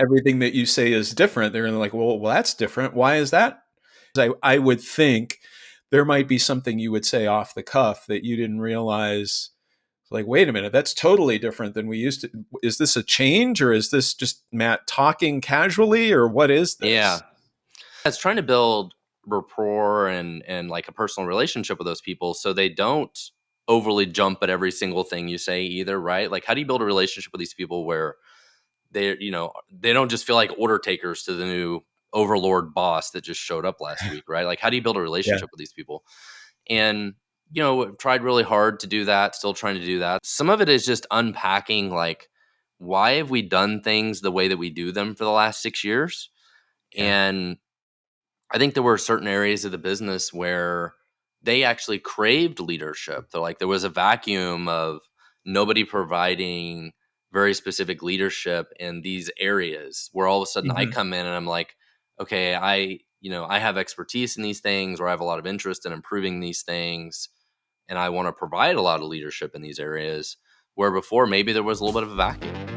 everything that you say is different, they're like, well, that's different. Why is that? I would think there might be something you would say off the cuff that you didn't realize. Like, wait a minute, that's totally different than we used to. Is this a change, or is this just Matt talking casually, or what is Yeah. this? It's trying to build rapport and like a personal relationship with those people so they don't overly jump at every single thing you say either, right? Like, how do you build a relationship with these people where they don't just feel like order takers to the new overlord boss that just showed up last week, right? Like, how do you build a Yeah. relationship with these people? And I've tried really hard to do that, still trying to do that. Some of it is just unpacking, like, why have we done things the way that we do them for the last 6 years? Yeah. And I think there were certain areas of the business where they actually craved leadership. They're like, there was a vacuum of nobody providing very specific leadership in these areas, where all of a sudden I Mhm. come in and I'm like, okay, I have expertise in these things, or I have a lot of interest in improving these things, and I want to provide a lot of leadership in these areas, where before maybe there was a little bit of a vacuum.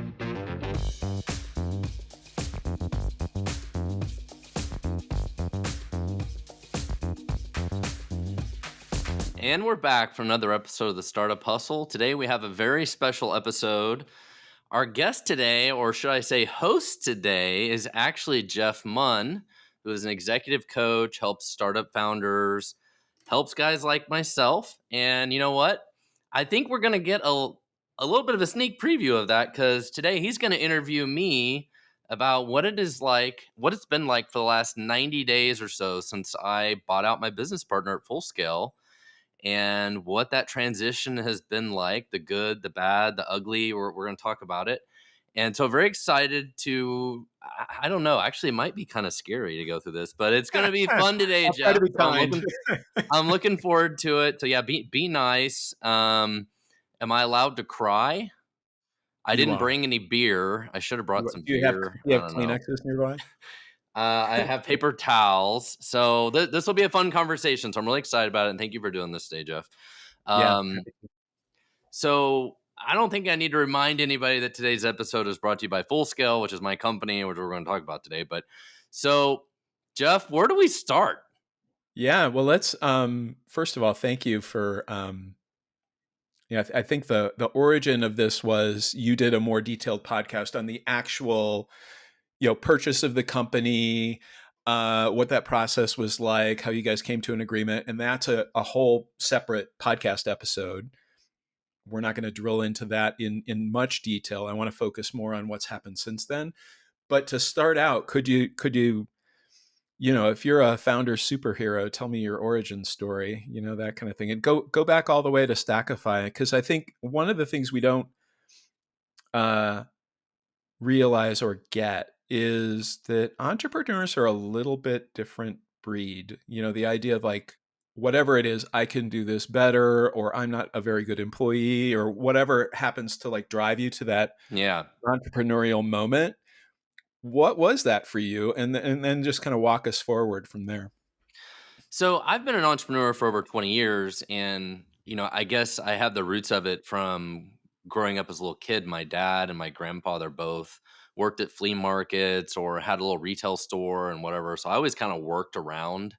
And we're back for another episode of the Startup Hustle. Today we have a very special episode. Our guest today, or should I say host today, is actually Jeff Munn, who is an executive coach, helps startup founders, helps guys like myself. And you know what? I think we're going to get a little bit of a sneak preview of that, because today he's going to interview me about what it's been like for the last 90 days or so since I bought out my business partner at Full Scale, and what that transition has been like, the good, the bad, the ugly. We're going to talk about it. And so very excited to, I don't know, actually it might be kind of scary to go through this, but it's going to be fun today, I'll try to Jeff. be So kind. I'm looking forward to it. So yeah, be nice. Am I allowed to cry? I You didn't are. bring any beer. I should have brought some Do beer. you I have don't know. Kleenexes nearby? I have paper towels. So this will be a fun conversation. So I'm really excited about it. And thank you for doing this today, Jeff. Yeah. Um, So I don't think I need to remind anybody that today's episode is brought to you by Full Scale, which is my company, which we're going to talk about today. But so, Jeff, where do we start? Yeah. Well, let's first of all, thank you for yeah, I think the origin of this was you did a more detailed podcast on the actual, purchase of the company, what that process was like, how you guys came to an agreement, and that's a whole separate podcast episode. We're not going to drill into that in much detail. I want to focus more on what's happened since then. But to start out, could you if you're a founder superhero, tell me your origin story, that kind of thing. And go back all the way to Stackify, because I think one of the things we don't uh, realize or get is that entrepreneurs are a little bit different breed. The idea of like, whatever it is, I can do this better, or I'm not a very good employee, or whatever happens to like drive you to that Yeah. entrepreneurial moment. What was that for you? And then just kind of walk us forward from there. So I've been an entrepreneur for over 20 years. And, I guess I have the roots of it from growing up as a little kid. My dad and my grandfather both worked at flea markets or had a little retail store and whatever. So I always kind of worked around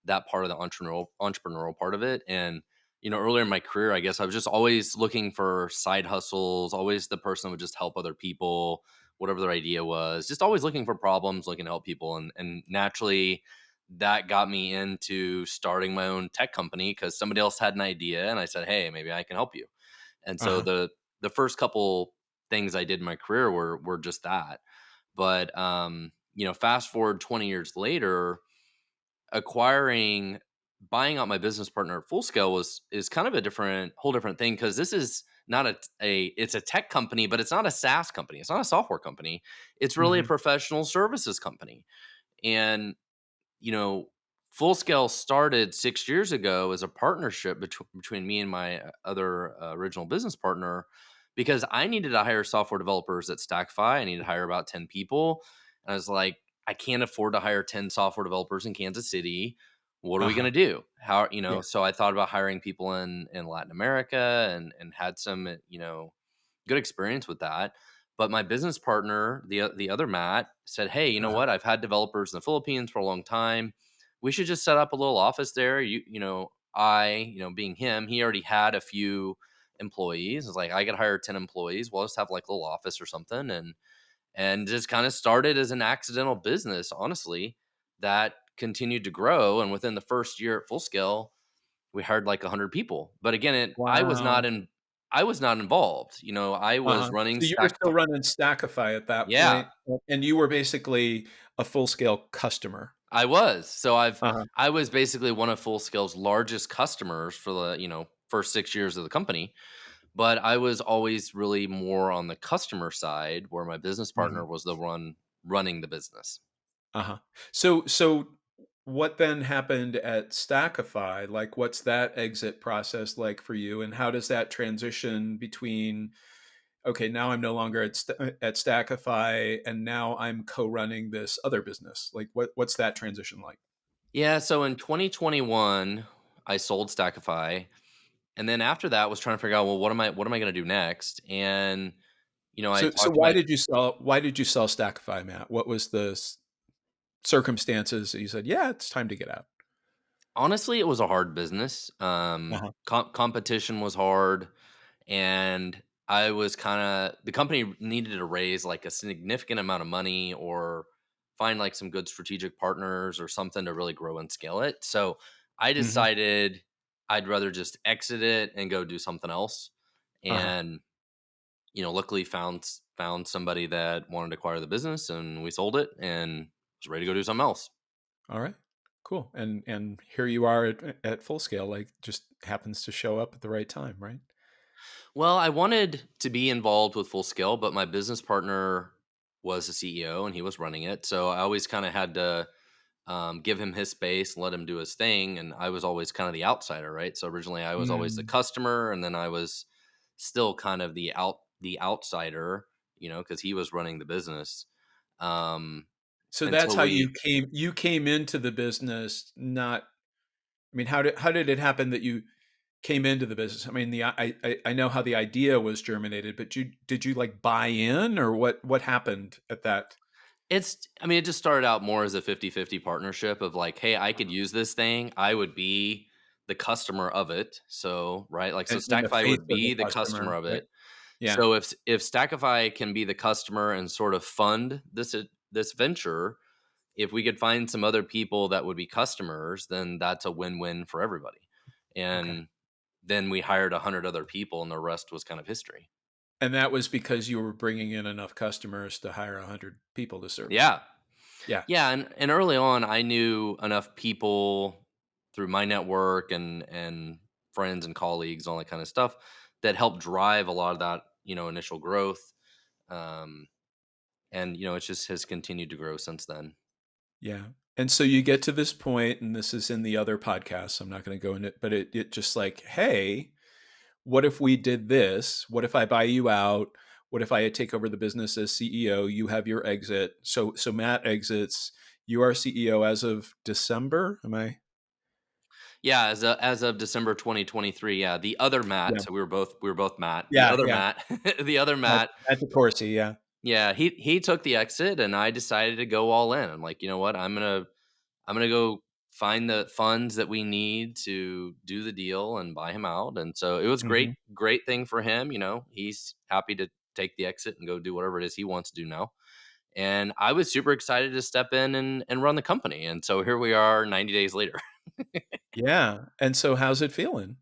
that part of the entrepreneurial part of it. And earlier in my career, I guess I was just always looking for side hustles, always the person who would just help other people, whatever their idea was, just always looking for problems, looking to help people. And naturally that got me into starting my own tech company, because somebody else had an idea and I said, hey, maybe I can help you. And so Uh-huh. the first couple things I did in my career were just that. But fast forward 20 years later, acquiring buying out my business partner at Full Scale is kind of a whole different thing, because this is not it's a tech company, but it's not a SaaS company, it's not a software company, it's really a Mhm. professional services company. And you know Full Scale started 6 years ago as a partnership between me and my other original business partner, because I needed to hire software developers at Stackify. I needed to hire about 10 people, and I was like, I can't afford to hire 10 software developers in Kansas City. What are we going Uh-huh. to do? How, Yeah. so I thought about hiring people in Latin America, and had some, good experience with that. But my business partner, the other Matt, said, "Hey, you know Uh-huh. what? I've had developers in the Philippines for a long time. We should just set up a little office there." Being him, he already had a few employees. It's like I could hire 10 employees. We'll just have like a little office or something, and just kind of started as an accidental business, honestly, that continued to grow. And within the first year at full scale, we hired like 100 people. But again, Wow. I was not involved. I was Uh-huh. running So you were still Stackify. running Stackify at that Yeah, point, and you were basically a full-scale customer. I was. So Uh-huh. I was basically one of Full Scale's largest customers for the, first 6 years of the company, but I was always really more on the customer side where my business partner Mhm. was the one running the business. Uh-huh. So what then happened at Stackify? Like, what's that exit process like for you, and how does that transition between, "Okay, now I'm no longer at Stackify, and now I'm co-running this other business." Like, what's that transition like? Yeah, so in 2021, I sold Stackify, and then after that was trying to figure out, well, what am I going to do next? And I So talked to my why did you sell Stackify, Matt? What was the circumstances that you said, "Yeah, it's time to get out"? honestly, it was a hard business. Uh-huh. Competition was hard, and I was kind of the company needed to raise like a significant amount of money or find like some good strategic partners or something to really grow and scale it. So I Mhm. decided I'd rather just exit it and go do something else. Uh-huh. And luckily found somebody that wanted to acquire the business, and we sold it and was ready to go do something else. Alright. Cool. And here you are at full scale, like, just happens to show up at the right time, right? Well, I wanted to be involved with Full Scale, but my business partner was the CEO and he was running it. So I always kind of had to give him his space, let him do his thing. And I was always kind of the outsider, right? So originally I was always the Mm. customer, and then I was still kind of the outsider, because he was running the business. Um, So that's until how we you came into the business, not I mean, how did it happen that you came into the business? I mean, I know how the idea was germinated, but did you, like, buy in, or what happened at that? it just started out more as a 50-50 partnership of like, hey, I could Uh-huh. use this thing. I would be the customer of it. So, right, like so And the Stackify face would of the be the customer, customer of right? it. Yeah. So if Stackify can be the customer and sort of fund this venture, if we could find some other people that would be customers, then that's a win-win for everybody. Okay. And then we hired 100 other people, and the rest was kind of history. And that was because you were bringing in enough customers to hire 100 people to serve them. Yeah. Yeah. Yeah, and early on, I knew enough people through my network and friends and colleagues, all that kind of stuff, that helped drive a lot of that, initial growth. Um, and it just has continued to grow since then. Yeah. And so you get to this point, and this is in the other podcast, so I'm not gonna go into it, but it just like, "Hey, what if we did this? What if I buy you out? What if I take over the business as CEO? You have your exit." So Matt exits. You are CEO as of December? Am I Yeah, as of December 2023, yeah, the other Matt. Yeah. So we were both Matt. The Yeah, other yeah. Matt, the other At Matt. at the Corsi, yeah. Yeah, he took the exit, and I decided to go all in. I'm like, you know what, I'm gonna go find the funds that we need to do the deal and buy him out. And so it was Mhm. great thing for him. He's happy to take the exit and go do whatever it is he wants to do now. And I was super excited to step in and run the company. And so here we are 90 days later. Yeah. And so how's it feeling?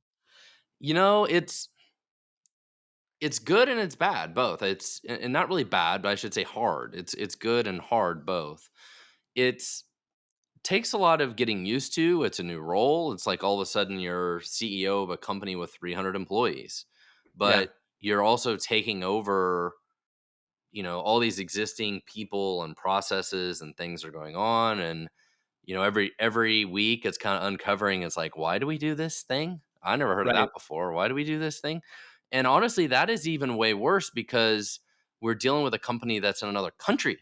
you know, it's it's good and it's bad both. It's and not really bad, but I should say hard. It's good and hard both. It's takes a lot of getting used to. It's a new role. It's like all of a sudden you're CEO of a company with 300 employees, Yeah. but you're also taking over, all these existing people and processes and things are going on. And, every week it's kind of uncovering. It's like, why do we do this thing? I never heard of Right. that before. Why do we do this thing? And honestly, that is even way worse because we're dealing with a company that's in another country.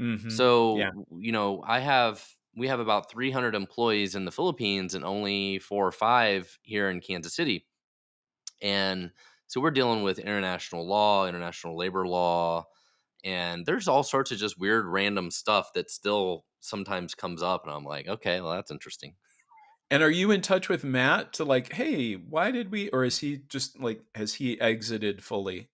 Mhm. So, Yeah. we have about 300 employees in the Philippines and only 4 or 5 here in Kansas City. And So we're dealing with international law, international labor law, and there's all sorts of just weird random stuff that still sometimes comes up, and I'm like, okay, well, that's interesting. And are you in touch with Matt to like, hey, why did we, or is he just like, has he exited fully?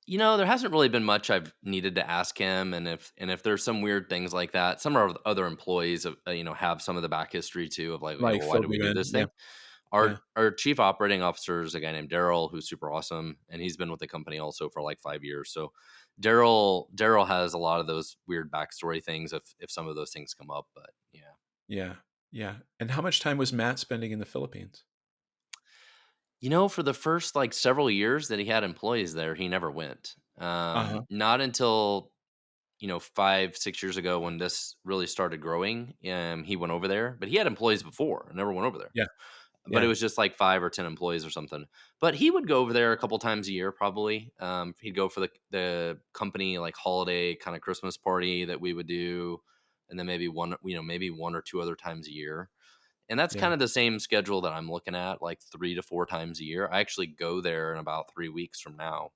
There hasn't really been much I've needed to ask him, and if there's some weird things like that, some of our other employees, have some of the back history too of like, okay, Like well, why do filled we you do in? this Yeah. thing? Yeah. Our chief operating officer is a guy named Daryl, who's super awesome, and he's been with the company also for like 5 years. So Daryl has a lot of those weird backstory things if some of those things come up. But yeah. Yeah. Yeah. And how much time was Matt spending in the Philippines? For the first like several years that he had employees there, he never went. Uh-huh. Not until 5, 6 years ago when this really started growing, he went over there. But he had employees before and never went over there. Yeah. But it Yeah. was just like 5 or 10 employees or something. But he would go over there a couple times a year, probably. He'd go for the company like holiday kind of Christmas party that we would do, and then maybe one or two other times a year. And that's Yeah. kind of the same schedule that I'm looking at, like 3 to 4 times a year. I actually go there in about 3 weeks from now.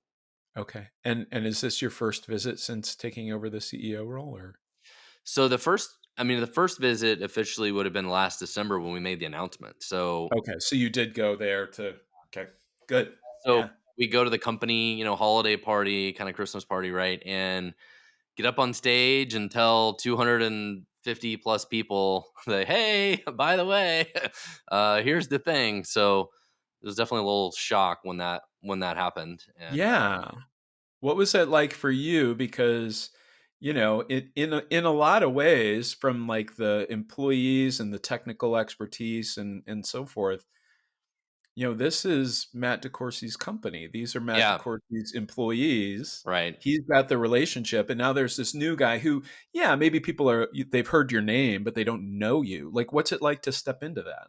Okay. And is this your first visit since taking over the CEO role or? So the first visit officially would have been last December when we made the announcement. So Okay. So you did go there to, okay. Good. so Yeah. we go to the company, holiday party, kind of Christmas party, right? And get up on stage and tell 250 plus people that, hey, by the way, here's the thing. So it was definitely a little shock when that happened. And Yeah. What was that like for you? Because, in a lot of ways, from like the employees and the technical expertise and so forth, this is Matt DeCourcy's company. These are Matt yeah, DeCourcy's employees. right. He's got the relationship, and now there's this new guy who, yeah, maybe they've heard your name, but they don't know you. Like, what's it like to step into that?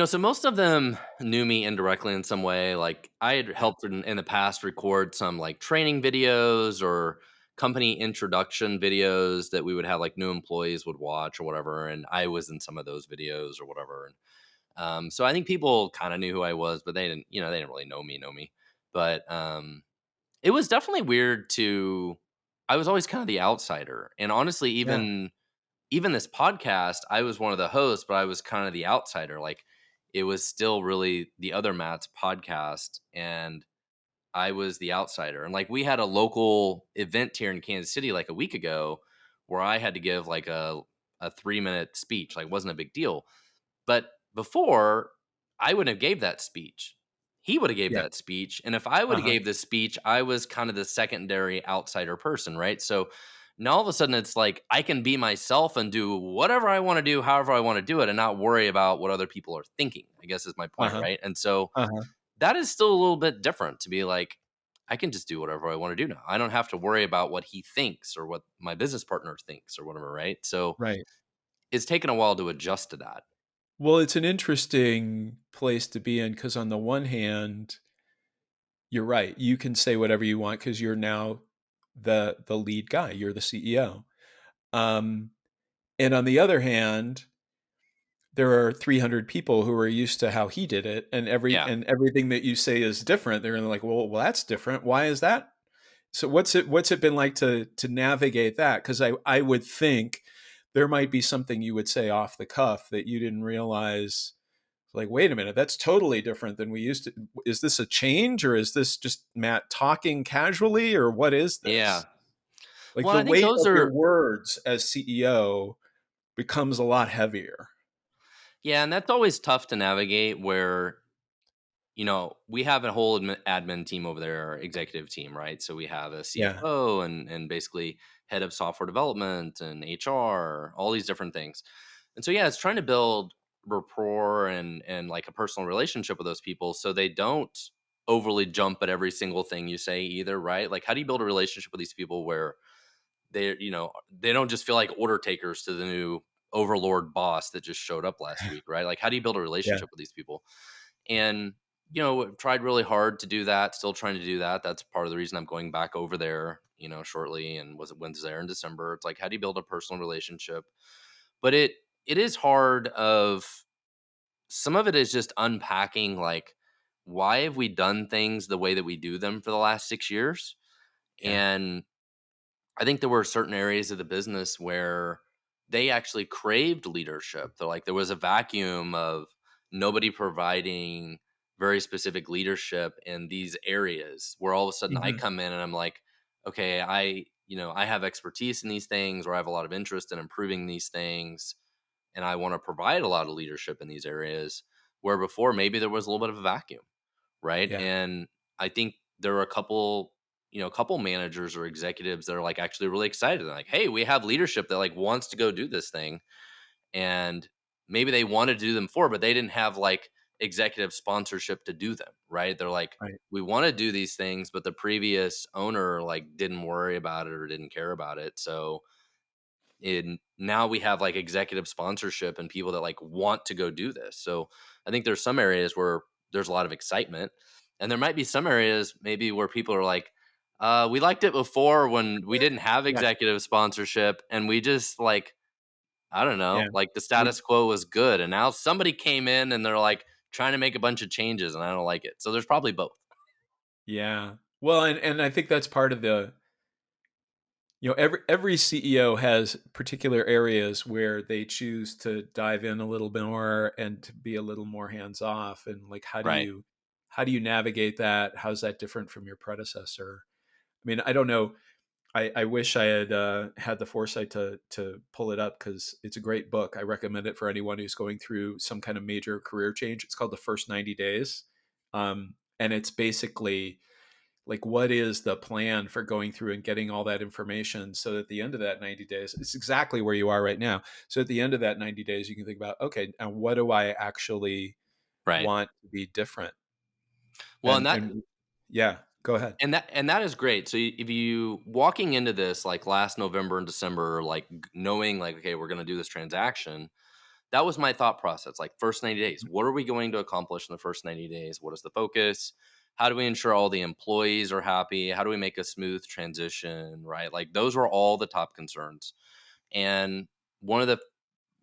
So most of them knew me indirectly in some way. Like I had helped in the past record some like training videos or company introduction videos that we would have like new employees would watch or whatever. And I was in some of those videos or whatever. And so I think people kind of knew who I was, but they didn't really know me. But it was definitely weird I was always kind of the outsider. And honestly, Yeah, even this podcast, I was one of the hosts, but I was kind of the outsider. Like it was still really the other Matt's podcast, and I was the outsider. And like we had a local event here in Kansas City like a week ago where I had to give like a 3 minute speech. Like it wasn't a big deal. But before, I wouldn't have gave that speech. He would have gave yeah, that speech, and if I would have uh-huh, gave this speech, I was kind of the secondary outsider person, right? So now all of a sudden it's like I can be myself and do whatever I want to do, however I want to do it, and not worry about what other people are thinking. I guess is my point, uh-huh, right? And so uh-huh, that is still a little bit different to be like, I can just do whatever I want to do now. I don't have to worry about what he thinks or what my business partner thinks or whatever, right? So right. it's taken a while to adjust to that. Well, it's an interesting place to be in because on the one hand, you're right. You can say whatever you want because you're now the lead guy. You're the CEO. Um, and on the other hand, there are 300 people who are used to how he did it, and Yeah. everything that you say is different. They're gonna like, well, that's different. Why is that? So what's it been like to navigate that? Because I would think there might be something you would say off the cuff that you didn't realize. Like, wait a minute, that's totally different than we used to. Is this a change, or is this just Matt talking casually, or what is Yeah. this? Like Well, the I think weight those of your are words as CEO becomes a lot heavier. yeah, and that's always tough to navigate where, we have a whole admin team over there, our executive team, right? So we have a Yeah, CFO and basically head of software development and HR, all these different things. And so yeah, it's trying to build rapport and like a personal relationship with those people so they don't overly jump at every single thing you say either, right? Like how do you build a relationship with these people where they don't just feel like order takers to the new overlord boss that just showed up last week, right? Like how do you build a yeah, relationship with these people? And I've tried really hard to do that, still trying to do that. That's part of the reason I'm going back over there, shortly, and was there in December. It's like how do you build a personal relationship? But it is hard of some of it is just unpacking like why have we done things the way that we do them for the last 6 years? Yeah. And I think there were certain areas of the business where they actually craved leadership. They're like there was a vacuum of nobody providing very specific leadership in these areas where all of a sudden I Mhm. come in and I'm like, okay, I have expertise in these things or I have a lot of interest in improving these things and I want to provide a lot of leadership in these areas where before maybe there was a little bit of a vacuum, right? Yeah. And I think there are a couple managers or executives that are like actually really excited. They're like, hey, we have leadership that like wants to go do this thing. And maybe they wanted to do them for, but they didn't have like executive sponsorship to do them, right? They're like, Right. we want to do these things, but the previous owner like didn't worry about it or didn't care about it. So now we have like executive sponsorship and people that like want to go do this. So I think there's some areas where there's a lot of excitement, and there might be some areas maybe where people are like, we liked it before when we didn't have Yeah. executive sponsorship, and we just like, I don't Yeah. know, like the We status quo was good, and now somebody came in and they're like trying to make a bunch of changes, and I don't like it. So there's probably both. Yeah. Well, and I think that's part of every CEO has particular areas where they choose to dive in a little bit more and to be a little more hands off. And like, Right. how do you navigate that? How's that different from your predecessor? I mean, I don't know. I wish I had had the foresight to pull it up because it's a great book. I recommend it for anyone who's going through some kind of major career change. It's called The First 90 Days, and it's basically like what is the plan for going through and getting all that information so that at the end of that 90 days it's exactly where you are right now. So at the end of that 90 days you can think about, okay, and what do I actually Right. want to be different? Well, and And yeah, go ahead. that is great. So if you walking into this like last November and December, like knowing like okay, we're going to do this transaction, that was my thought process. Like first 90 days, what are we going to accomplish in the first 90 days? What is the focus? How do we ensure all the employees are happy? How do we make a smooth transition? Right? Like those were all the top concerns. And one of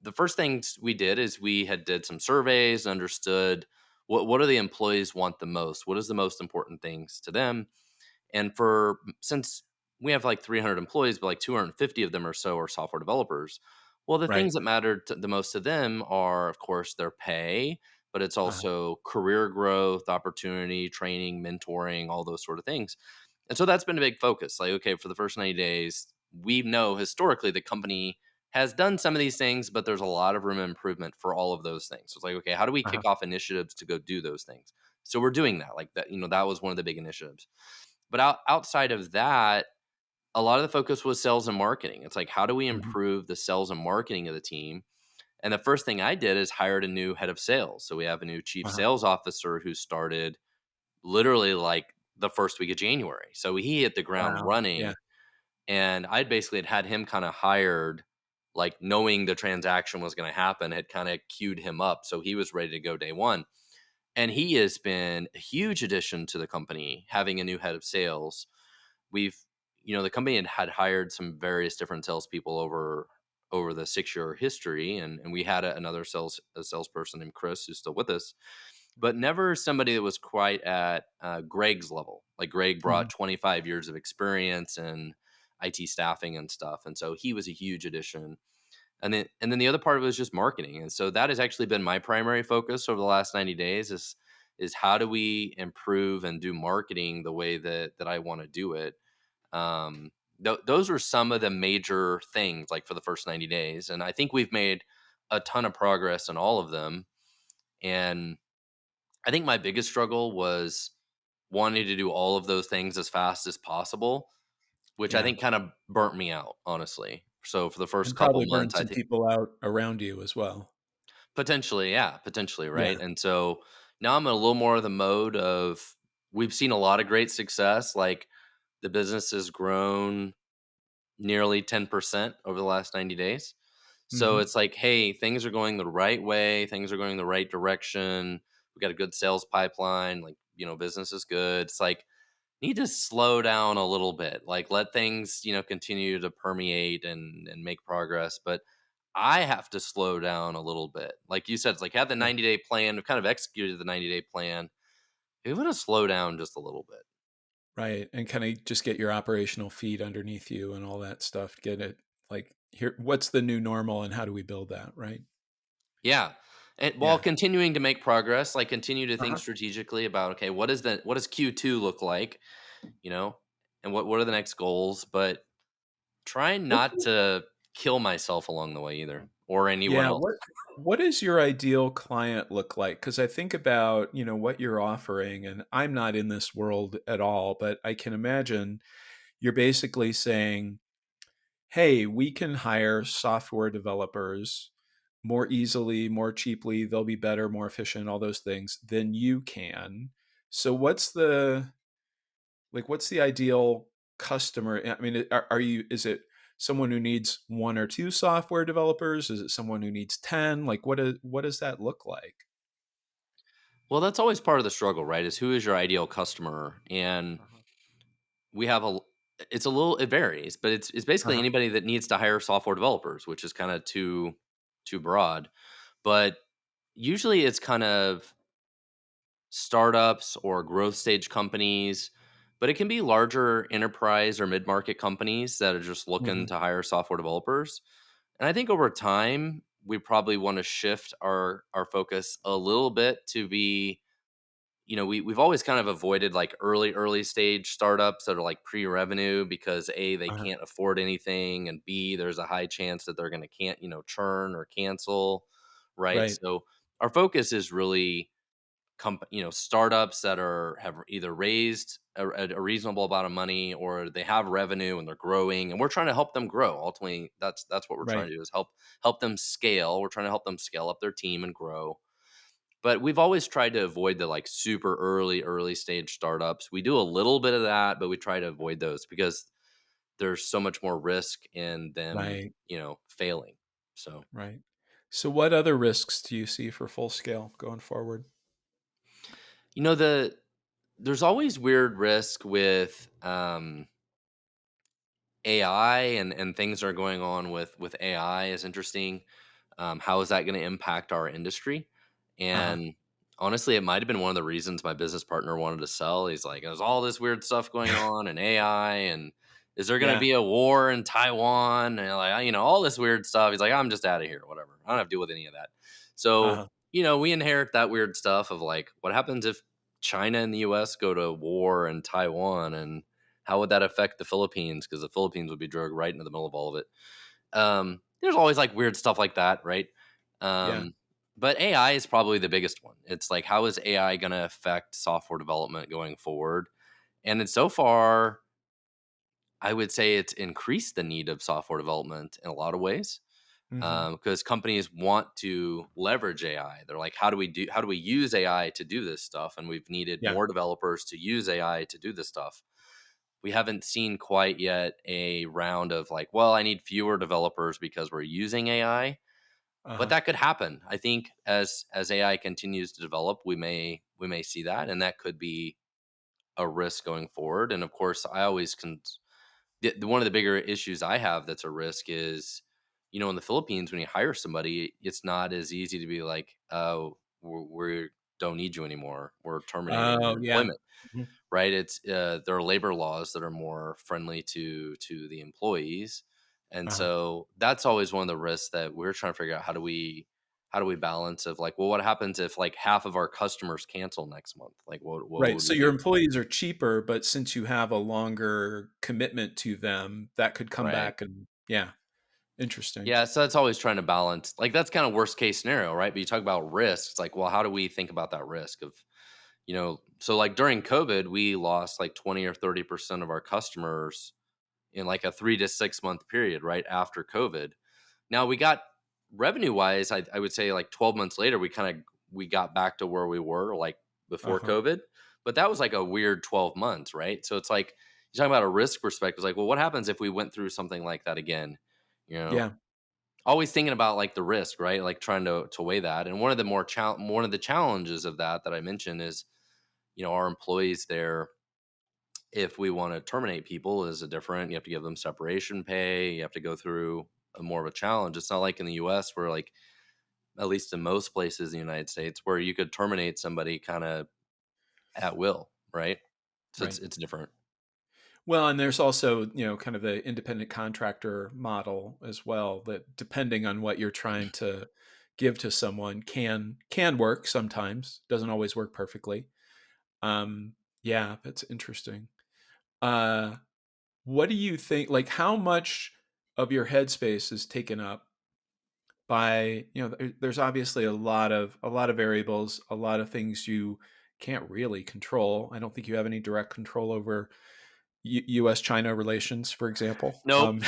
the first things we did is we had did some surveys, understood what do the employees want the most? What is the most important things to them? And since we have like 300 employees, but like 250 of them or so are software developers. Well, the Right. things that mattered the most to them are, of course, their pay, but it's uh, also career growth, opportunity, training, mentoring, all those sort of things. And so that's been a big focus. Like, okay, for the first 90 days, we know historically the company has done some of these things, but there's a lot of room of improvement for all of those things. So it's like, okay, how do we uh-huh. kick off initiatives to go do those things? So we're doing that. Like that, that was one of the big initiatives. But outside of that, a lot of the focus was sales and marketing. It's like, how do we Mhm. improve the sales and marketing of the team? And the first thing I did is hired a new head of sales. So we have a new chief Uh-huh. sales officer who started literally like the first week of January. So he hit the ground Wow. Yeah. running. And I basically had him kind of hired, like knowing the transaction was going to happen, had kind of queued him up. So he was ready to go day one. And he has been a huge addition to the company, having a new head of sales. We've The company had hired some various different salespeople over the 6 year history, and we had another a salesperson named Chris who's still with us, but never somebody that was quite at Greg's level. Like Greg brought Mhm. 25 years of experience in IT staffing and stuff, and so he was a huge addition. And then the other part of it was just marketing, and so that has actually been my primary focus over the last 90 days is how do we improve and do marketing the way that I want to do it. Those are some of the major things like for the first 90 days, and I think we've made a ton of progress in all of them. And I think my biggest struggle was wanting to do all of those things as fast as possible, which I Yeah. think kind of burnt me out, honestly. So for the first And couple probably burned months, I some think people out around you as well. potentially, yeah, potentially, Yeah. right? And so now I'm in a little more of the mode of we've seen a lot of great success. Like the business has grown nearly 10% over the last 90 days. So Mhm. it's like, hey, things are going the right way, things are going the right direction. We got a good sales pipeline, like, business is good. It's like need to slow down a little bit. Like let things, continue to permeate and make progress, but I have to slow down a little bit. Like you said, it's like have the Yeah. 90-day plan. We've kind of executed the 90-day plan, It would have slowed down just a little bit. Right, and kinda just get your operational feet underneath you and all that stuff, get it like, here what's the new normal and how do we build that, right? Yeah. And while Yeah. continuing to make progress, like continue to think Uh-huh. strategically about, okay, what does Q2 look like, you know? And what are the next goals, but try What not to kill myself along the way either, or anyone Yeah, else. what does your ideal client look like? Because I think about, what you're offering, and I'm not in this world at all, but I can imagine you're basically saying, "Hey, we can hire software developers more easily, more cheaply, they'll be better, more efficient, all those things than you can." So what's the ideal customer? I mean, are you is it someone who needs 1 or 2 software developers? Is it someone who needs 10? Like, what does that look like? Well, that's always part of the struggle, right? Is who is your ideal customer? And Uh-huh. we have it's a little, it varies, but it's basically Uh-huh. anybody that needs to hire software developers, which is kind of too broad. But usually it's kind of startups or growth stage companies, but it can be larger enterprise or mid market companies that are just looking Mhm. to hire software developers. And I think over time, we probably want to shift our focus a little bit to be, we've always kind of avoided like early stage startups that are like pre-revenue because A, they Uh-huh. can't afford anything, and B, there's a high chance that they're going to can't, churn or cancel, right? Right. So our focus is really startups that have either raised a reasonable amount of money, or they have revenue and they're growing, and we're trying to help them grow. Ultimately, that's what we're trying Right. to do, is help them scale. We're trying to help them scale up their team and grow. But we've always tried to avoid the like super early stage startups. We do a little bit of that, but we try to avoid those because there's so much more risk in them, Right. failing. So, Right. So what other risks do you see for full scale going forward? there's always weird risk with AI, and things are going on with AI is interesting. How is that going to impact our industry? Uh-huh. And honestly, it might have been one of the reasons my business partner wanted to sell. He's like, there's all this weird stuff going on and AI, and is there going to Yeah. be a war in Taiwan? And like, all this weird stuff. He's like, I'm just out of here, whatever. I don't have to deal with any of that. So, Uh-huh. we inherit that weird stuff of like, what happens if China and the US go to war in Taiwan, and how would that affect the Philippines? Because the Philippines would be dragged right into the middle of all of it. There's always like weird stuff like that, right? Yeah. Um, but AI is probably the biggest one. It's like, how is AI going to affect software development going forward? And it's so far, I would say it's increased the need of software development in a lot of ways, Mhm. because companies want to leverage AI. They're like, how do we use AI to do this stuff? And we've needed Yeah. more developers to use AI to do this stuff. We haven't seen quite yet a round of like, well, I need fewer developers because we're using AI, but Uh-huh. that could happen. I think as AI continues to develop, we may see that, and that could be a risk going forward. And of course, I always one of the bigger issues I have that's a risk is, in the Philippines, when you hire somebody, it's not as easy to be like, oh, we don't need you anymore, we're terminating Oh, your yeah. employment, Mhm. right? It's there are labor laws that are more friendly to the employees, and Uh-huh. so that's always one of the risks that we're trying to figure out. How do we balance of like, well, what happens if like half of our customers cancel next month? Like, what Right, would so we your do? employees are cheaper, but since you have a longer commitment to them, that could come Right. back and yeah, interesting. Yeah, so that's always trying to balance. Like, that's kind of worst case scenario, right? But you talk about risks. Like, well, how do we think about that risk of, so like during COVID, we lost like 20 or 30% of our customers in like a 3 to 6 month period right after COVID. Now we got, revenue wise, I would say like 12 months later, we got back to where we were like before Uh-huh. COVID, but that was like a weird 12 months, right? So it's like, you're talking about a risk perspective. It's like, well, what happens if we went through something like that again? You know, Yeah. always thinking about like the risk, right? Like trying to weigh that. And one of the challenges of that I mentioned is, our employees there, if we want to terminate people, is a different, you have to give them separation pay, you have to go through a more of a challenge. It's not like in the US where like, at least in most places in the United States, where you could terminate somebody kind of at will, right? So Right. it's different. Well, and there's also, kind of the independent contractor model as well, that depending on what you're trying to give to someone can work sometimes, doesn't always work perfectly. Yeah, that's interesting. Uh, what do you think, like how much of your headspace is taken up by, there's obviously a lot of variables, a lot of things you can't really control. I don't think you have any direct control over U.S. China relations, for example. Nope,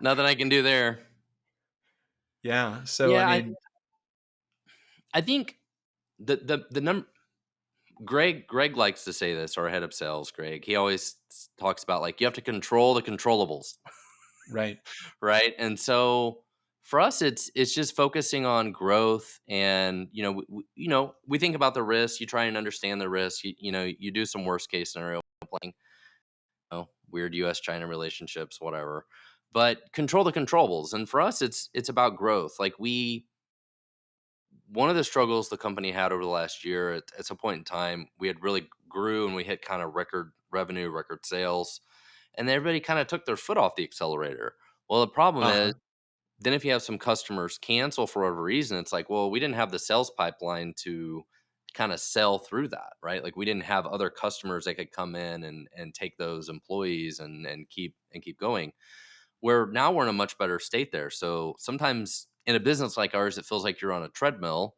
nothing I can do there. Yeah. So, I Yeah, mean, I think the number Greg likes to say this, our head of sales, Greg. He always talks about like you have to control the controllables, right. right? And so for us, it's just focusing on growth, and we think about the risks. You try and understand the risks. You do some worst case scenario playing, weird U.S. China relationships, whatever. But control the controllables, and for us, it's about growth. Like one of the struggles the company had over the last year at some point in time, we had really grew and we hit kind of record revenue, record sales, and everybody kind of took their foot off the accelerator. Well, the problem is Uh-huh. then if you have some customers cancel for whatever reason, it's like, well, we didn't have the sales pipeline to kind of sell through that, right? Like we didn't have other customers that could come in and take those employees and keep going. Where now we're in a much better state there. So sometimes in a business like ours, it feels like you're on a treadmill.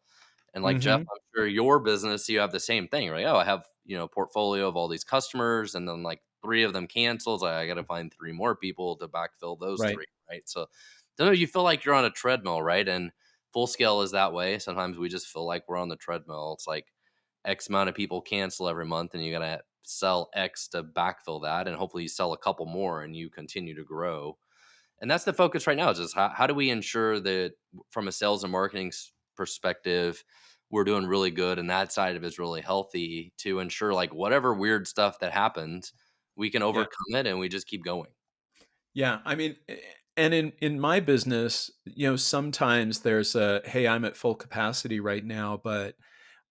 And like Jeff, Hmm. I'm sure your business, you have the same thing, right? Oh, I have, a portfolio of all these customers, and then like three of them cancels. I got to find three more people to backfill those Right. three, right? So don't know, you feel like you're on a treadmill, right? And full scale is that way. Sometimes we just feel like we're on the treadmill. It's like X amount of people cancel every month, and you got to sell X to backfill that. And hopefully you sell a couple more and you continue to grow. And that's the focus right now, is just how do we ensure that from a sales and marketing perspective, we're doing really good and that side of it is really healthy, to ensure like whatever weird stuff that happens, we can Yeah. overcome it and we just keep going. Yeah. I mean, and in my business, sometimes there's a, hey, I'm at full capacity right now, but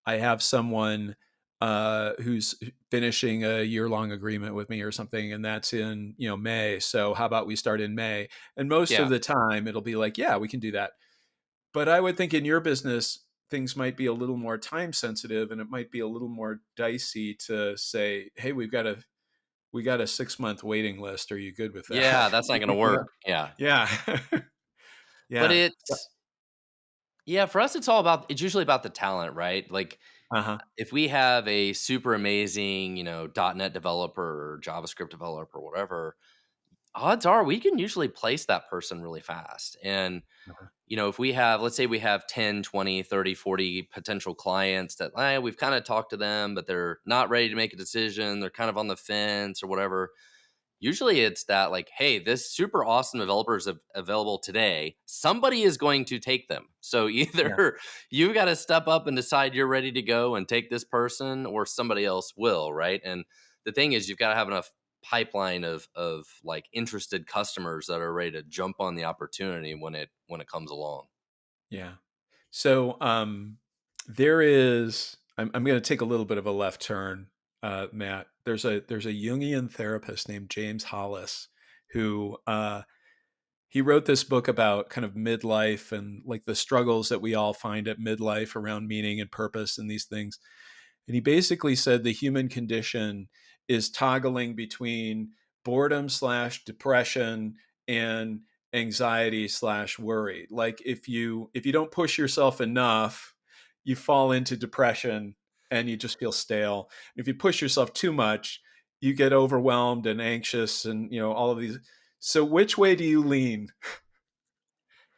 I have someone who's finishing a year-long agreement with me or something, and that's in, May. So how about we start in May? And most of Yeah. the time, it'll be like, yeah, we can do that. But I would think in your business, things might be a little more time sensitive, and it might be a little more dicey to say, hey, we got a 6-month waiting list. Are you good with that? Yeah, that's not going to work. Yeah. Yeah. But Yeah. yeah, for us, it's usually about the talent, right? Like Uh-huh. if we have a super amazing, .NET developer or JavaScript developer or whatever, odds are we can usually place that person really fast. And Uh-huh. if we have, let's say we have 10, 20, 30, 40 potential clients that we've kind of talked to them, but they're not ready to make a decision. They're kind of on the fence or whatever. Usually it's that like, hey, this super awesome developer is available today. Somebody is going to take them. So Yeah. either you got to step up and decide you're ready to go and take this person, or somebody else will, right? And the thing is, you've got to have enough pipeline of like interested customers that are ready to jump on the opportunity when it comes along. Yeah. So there is. I'm going to take a little bit of a left turn, Matt. There's a Jungian therapist named James Hollis who he wrote this book about kind of midlife and like the struggles that we all find at midlife around meaning and purpose and these things. And he basically said the human condition is toggling between boredom slash depression and anxiety slash worry. Like if you don't push yourself enough, you fall into depression and you just feel stale. If you push yourself too much, you get overwhelmed and anxious and all of these. So which way do you lean?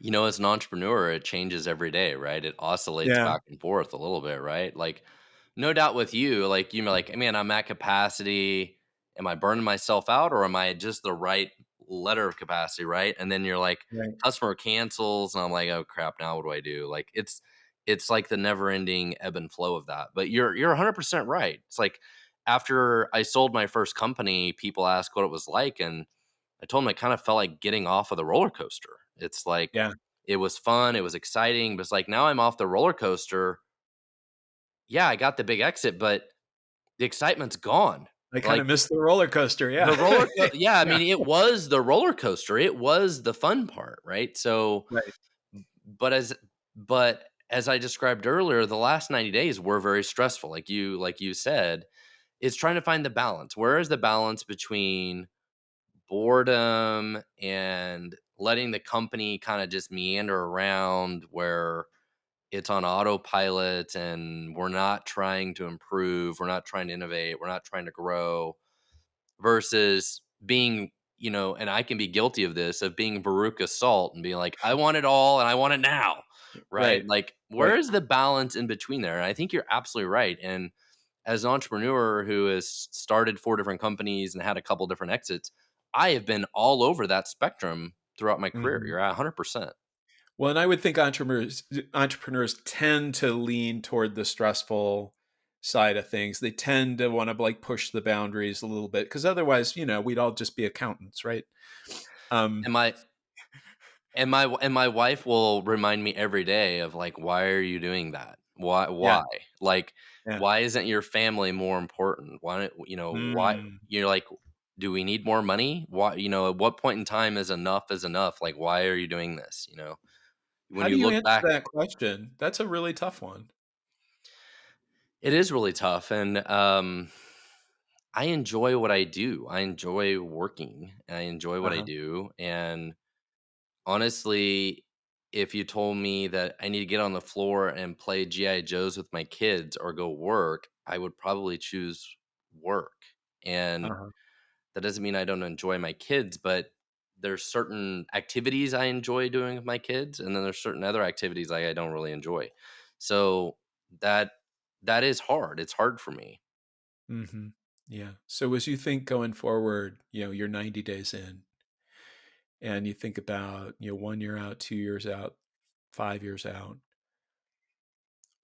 As an entrepreneur, it changes every day, right? It oscillates Yeah. back and forth a little bit, right? Like, no doubt with you, like, like, man, I'm at capacity. Am I burning myself out, or am I at just the right letter of capacity, right? And then you're like, Right. customer cancels, and I'm like, oh crap, now what do I do? Like, it's like the never ending ebb and flow of that. But you're 100% right. It's like after I sold my first company, people asked what it was like, and I told him it kind of felt like getting off of the roller coaster. It's like Yeah. it was fun, it was exciting, but it's like now I'm off the roller coaster. yeah, I got the big exit, but the excitement's gone. I kind Like of miss the roller coaster. the Yeah. yeah, I Yeah. mean, it was the roller coaster. It was the fun part, right? So, Right. but as I described earlier, the last 90 days were very stressful. Like you said, it's trying to find the balance. Where is the balance between boredom and letting the company kind of just meander around where it's on autopilot and we're not trying to improve, we're not trying to innovate, we're not trying to grow, versus being, and I can be guilty of this, of being Veruca Salt and being like, I want it all and I want it now. Right. Right. Like, where Right. is the balance in between there? And I think you're absolutely right. And as an entrepreneur who has started 4 different companies and had a couple different exits, I have been all over that spectrum throughout my career. Mhm. You're at 100%. Well, and I would think entrepreneurs tend to lean toward the stressful side of things. They tend to want to like push the boundaries a little bit because otherwise, we'd all just be accountants, right? Um, And my wife will remind me every day of like, why are you doing that? yeah, Why? Like, yeah. why isn't your family more important? Why don't why Mm. you're like, do we need more money? Why, at what point in time is enough? Like, why are you doing this? When How do you you look answer back, that question? That's a really tough one. it is really tough. And I enjoy what I do. I enjoy working. I enjoy what I Uh-huh. do. And honestly, if you told me that I need to get on the floor and play GI Joes with my kids or go work, I would probably choose work. And Uh-huh. that doesn't mean I don't enjoy my kids, but there's certain activities I enjoy doing with my kids, and then there's certain other activities I don't really enjoy. So that that is hard. It's hard for me. Mhm. Yeah. So as you think going forward, you're 90 days in and you think about, 1 year out, 2 years out, 5 years out,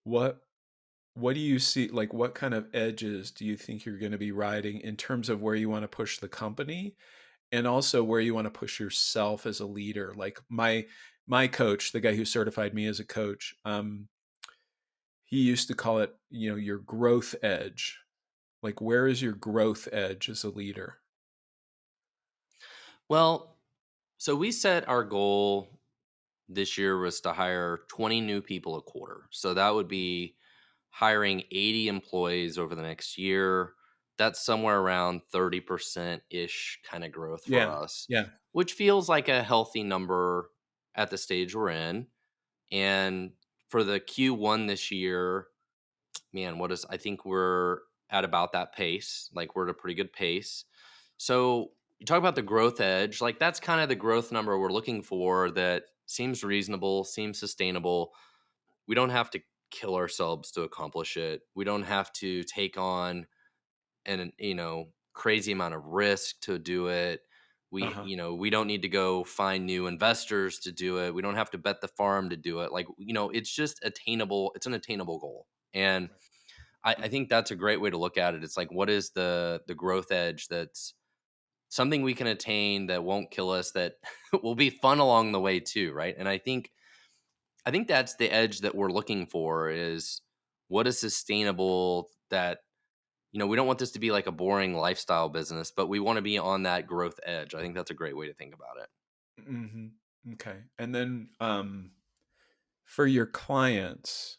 what what do you see, like what kind of edges do you think you're going to be riding in terms of where you want to push the company and also where you want to push yourself as a leader? Like my coach, the guy who certified me as a coach, he used to call it, your growth edge. Like where is your growth edge as a leader? Well, so we set our goal this year was to hire 20 new people a quarter. So that would be hiring 80 employees over the next year. That's somewhere around 30% ish kind of growth for Yeah. us, Yeah. which feels like a healthy number at the stage we're in. And for the Q1 this year, man, I think we're at about that pace. Like, we're at a pretty good pace. So you talk about the growth edge, like that's kind of the growth number we're looking for that seems reasonable, seems sustainable. We don't have to kill ourselves to accomplish it. We don't have to take on an crazy amount of risk to do it. we Uh-huh. you know we don't need to go find new investors to do it. We don't have to bet the farm to do it. Like, it's just attainable. It's an attainable goal. And I think that's a great way to look at it. It's like, what is the growth edge that's something we can attain that won't kill us, that will be fun along the way too, right? And I think that's the edge that we're looking for, is what is sustainable, that we don't want this to be like a boring lifestyle business, but we want to be on that growth edge. I think that's a great way to think about it. Mhm. Okay. And then for your clients,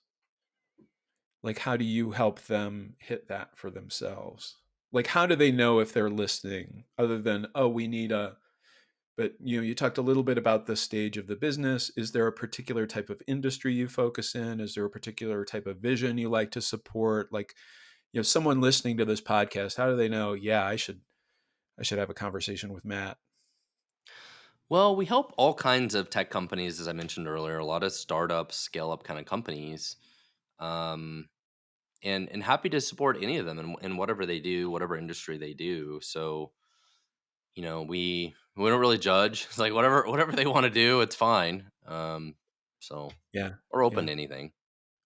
like how do you help them hit that for themselves? Like how do they know if they're listening other than, oh, we need a but you talked a little bit about the stage of the business. Is there a particular type of industry you focus in? Is there a particular type of vision you like to support? Like, someone listening to this podcast, how do they know, yeah, I should have a conversation with Matt? Well, we help all kinds of tech companies, as I mentioned earlier, a lot of startups, scale up kind of companies. Um, and happy to support any of them in whatever they do, whatever industry they do. So, we don't really judge. It's like, whatever they want to do, it's fine. So Yeah. we're open Yeah. to anything.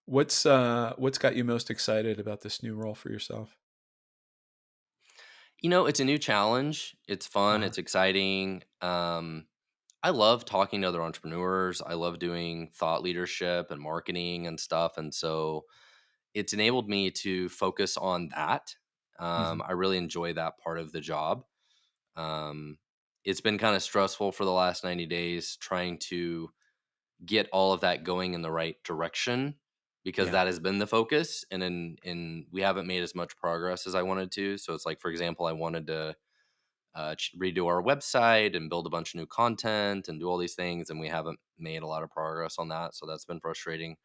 What's got you most excited about this new role for yourself? It's a new challenge. It's fun. Uh-huh. It's exciting. I love talking to other entrepreneurs. I love doing thought leadership and marketing and stuff. And so it's enabled me to focus on that. Mhm. I really enjoy that part of the job. Um, it's been kind of stressful for the last 90 days trying to get all of that going in the right direction because Yeah. that has been the focus, and we haven't made as much progress as I wanted to. So it's like, for example, I wanted to redo our website and build a bunch of new content and do all these things, and we haven't made a lot of progress on that. So that's been frustrating.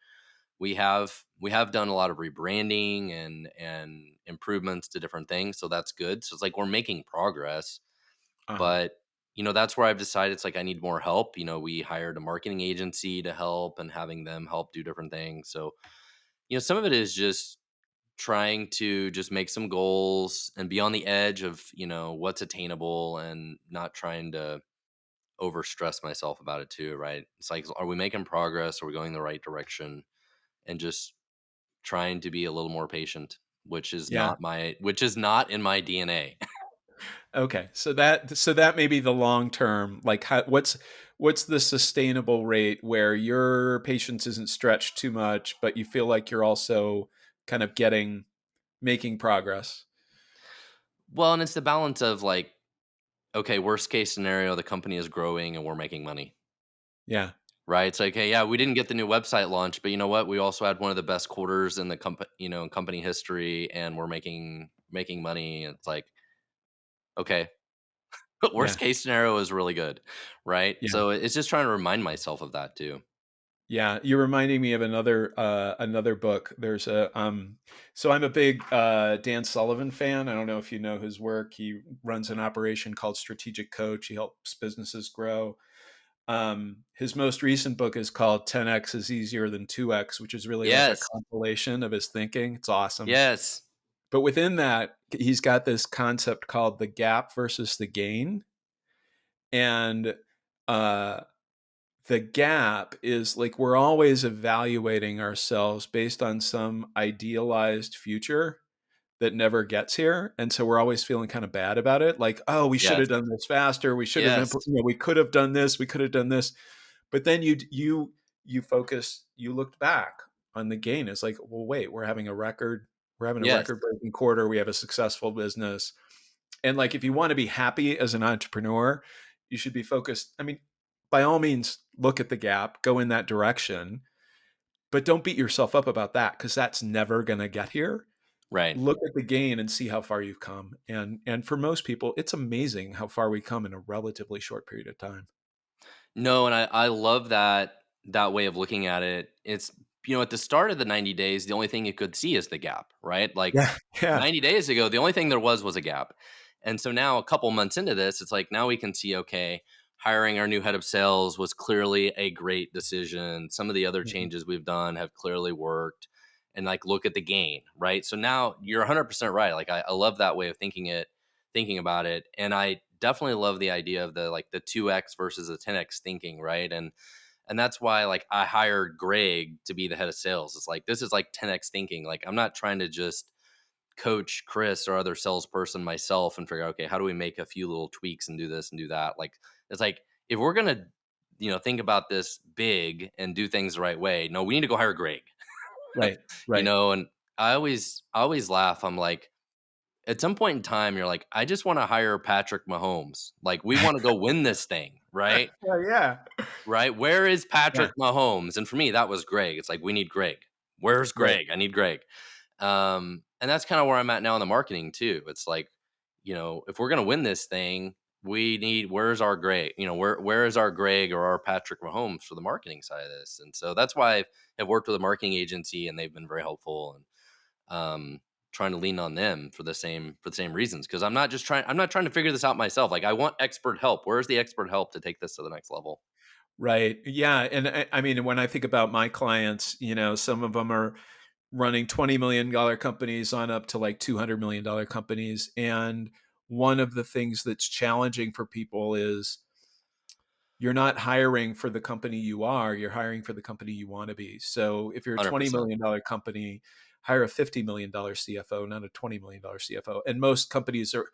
We have done a lot of rebranding and improvements to different things, so that's good. So it's like we're making progress, Uh-huh. but that's where I've decided it's like I need more help. We hired a marketing agency to help and having them help do different things. So some of it is just trying to just make some goals and be on the edge of what's attainable, and not trying to overstress myself about it too, right? It's like, are we making progress? Are we going the right direction? And just trying to be a little more patient, Yeah. which is not in my DNA. Okay. So that may be the long term, like what's the sustainable rate where your patience isn't stretched too much, but you feel like you're also kind of making progress. Well, and it's the balance of like, okay, worst case scenario, the company is growing and we're making money. Yeah. Right? It's like, hey, yeah, we didn't get the new website launch, but you know what? We also had one of the best quarters in the company, in company history, and we're making money. It's like, okay, but worst Yeah. case scenario is really good, right? Yeah. So it's just trying to remind myself of that too. Yeah, you're reminding me of another book. There's a so I'm a big Dan Sullivan fan. I don't know if you know his work. He runs an operation called Strategic Coach. He helps businesses grow. His most recent book is called 10x is easier than 2x, which is really like a Yes. compilation of his thinking. It's awesome. Yes. But within that, he's got this concept called the gap versus the gain. And uh the gap is like we're always evaluating ourselves based on some idealized future that never gets here, and so we're always feeling kind of bad about it, like, oh, we should Yes. have done this faster, we should have Yes. we could have done this, we could have done this. But then you looked back on the gain. It's like, well, wait, we're having a Yes. record breaking quarter, we have a successful business. And like, if you want to be happy as an entrepreneur, you should be focused. I mean, by all means, look at the gap, go in that direction, but don't beat yourself up about that because that's never going to get here. Right. Look at the gain and see how far you've come. And for most people, it's amazing how far we come in a relatively short period of time. No, and I love that way of looking at it. It's at the start of the 90 days, the only thing you could see is the gap, right? Like Yeah, yeah, 90 days ago, the only thing there was a gap. And so now a couple months into this, it's like now we can see, okay, hiring our new head of sales was clearly a great decision. Some of the other mhm, changes we've done have clearly worked. And like look at the gain, right? So now you're 100% right. Like I love that way of thinking about it. And I definitely love the idea of the 2x versus the 10x thinking, right? And that's why like I hired Greg to be the head of sales. It's like this is like 10x thinking. Like I'm not trying to just coach Chris or other salesperson myself and figure out, okay, how do we make a few little tweaks and do this and do that? Like it's like if we're gonna think about this big and do things the right way, no, we need to go hire Greg. right, right, And I always laugh. I'm like, at some point in time, you're like, I just want to hire Patrick Mahomes. Like, we want to go win this thing, right? oh, yeah, Right? Where is yeah, Patrick Mahomes? And for me, that was Greg. It's like, we need Greg. Where's right, Greg? I need Greg. And that's kind of where I'm at now in the marketing too. It's like, if we're gonna win this thing, we need where's our Greg? Where is our Greg or our Patrick Mahomes for the marketing side of this? And so that's why I've worked with a marketing agency and they've been very helpful, and trying to lean on them for the same reasons, because I'm not trying to figure this out myself. Like I want expert help. Where's the expert help to take this to the next level? right. Yeah, and I mean, when I think about my clients, some of them are running $20 million companies on up to like $200 million companies. And one of the things that's challenging for people is you're not hiring for the company you are, you're hiring for the company you want to be. So if you're a 100%. $20 million company, hire a $50 million CFO, not a $20 million CFO. And most companies are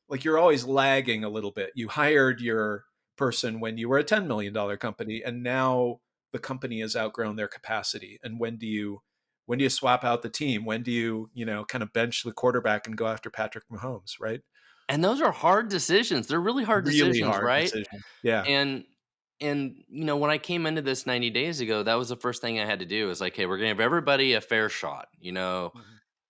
like, you're always lagging a little bit. You hired your person when you were a $10 million company, and now the company has outgrown their capacity. And When do you swap out the team? When do you, kind of bench the quarterback and go after Patrick Mahomes, right? And those are hard decisions. They're really hard Really decisions, hard right? decision. Yeah. And when I came into this 90 days ago, that was the first thing I had to do is like, hey, we're gonna give everybody a fair shot. Mhm.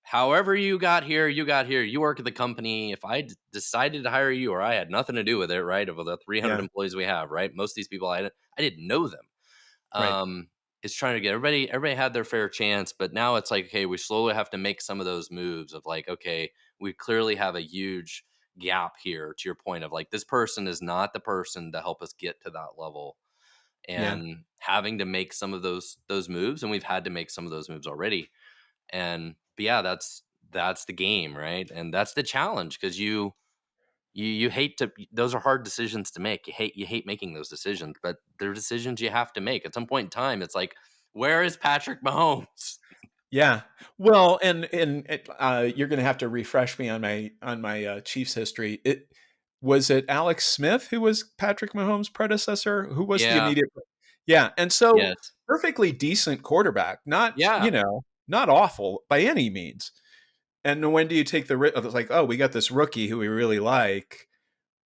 However you got here, you got here. You work at the company. If I decided to hire you, or I had nothing to do with it, right? Of the 300 Yeah. employees we have, right? Most of these people, I didn't know them. Right. Um, it's trying to get everybody had their fair chance, but now it's like, okay, we slowly have to make some of those moves of like, okay, we clearly have a huge gap here. To your point of like, this person is not the person to help us get to that level, Yeah. and having to make some of those moves, and we've had to make some of those moves already. And but yeah, that's the game, right? And that's the challenge because you hate to, those are hard decisions to make. You hate making those decisions, but they're decisions you have to make. At some point in time, it's like, where is Patrick Mahomes? Yeah. Well, you're going to have to refresh me on my Chiefs history. It Alex Smith who was Patrick Mahomes' predecessor? Who was the Yeah. immediate? Yeah, and so Yes. perfectly decent quarterback, not Yeah. not awful by any means. And when do you take the risk? It's like, oh, we got this rookie who we really like.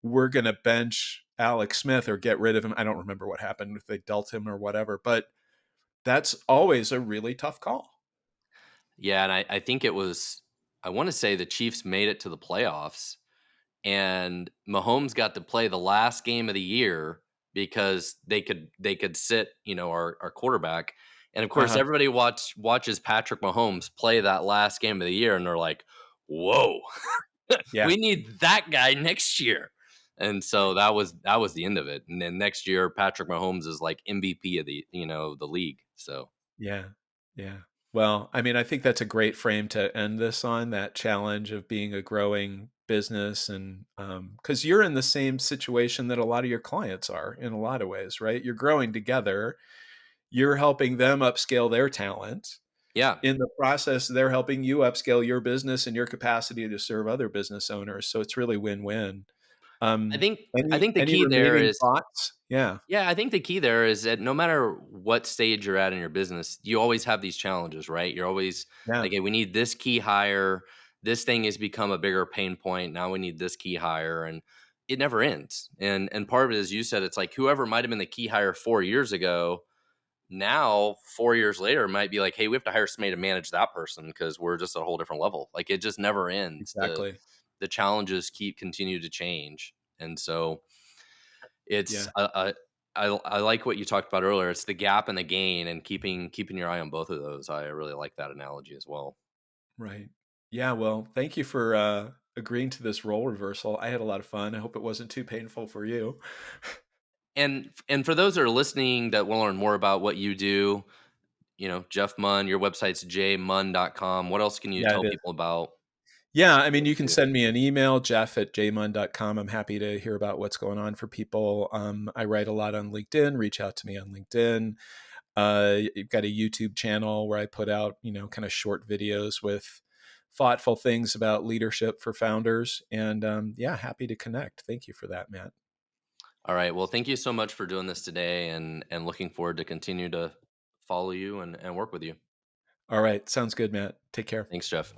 We're going to bench Alex Smith or get rid of him. I don't remember what happened if they dealt him or whatever, but that's always a really tough call. Yeah, and I think it was, I want to say the Chiefs made it to the playoffs, and Mahomes got to play the last game of the year because they could sit, our quarterback. And of course Uh-huh. everybody watches Patrick Mahomes play that last game of the year and they're like, "Whoa, Yeah. we need that guy next year." And so that was the end of it. And then next year Patrick Mahomes is like MVP of the league. So, Yeah. Yeah. Well, I mean, I think that's a great frame to end this on, that challenge of being a growing business. And because you're in the same situation that a lot of your clients are in a lot of ways, right? You're growing together, you're helping them upscale their talent. yeah. In the process, they're helping you upscale your business and your capacity to serve other business owners. So it's really win-win. I Um, think I any think the any key there remaining is, thoughts? Yeah. yeah, I think the key there is that no matter what stage you're at in your business, you always have these challenges, right? You're always Yeah. like, hey, we need this key hire. This thing has become a bigger pain point. Now we need this key hire, and it never ends. And part of it, as you said, it's like whoever might have been the key hire 4 years ago, now 4 years later might be like, hey, we have to hire somebody to manage that person because we're just at a whole different level. Like it just never ends. Exactly. The challenges continue to change, and so it's Yeah. I like what you talked about earlier. It's the gap and the gain, and keeping your eye on both of those. I really like that analogy as well. Right. Yeah, well, thank you for, agreeing to this role reversal. I had a lot of fun. I hope it wasn't too painful for you. And for those that are listening that want to learn more about what you do, Jeff Munn, your website's jmunn.com. What else can you Yeah, tell it is. people about Yeah, I mean, what you you can do? send me an email, jeff@jmun.com. I'm happy to hear about what's going on for people. I write a lot on LinkedIn. Reach out to me on LinkedIn. You've got a YouTube channel where I put out, kind of short videos with thoughtful things about leadership for founders. And yeah, happy to connect. Thank you for that, Matt. All right. Well, thank you so much for doing this today, and looking forward to continue to follow you and work with you. All right. Sounds good, Matt. Take care. Thanks, Jeff.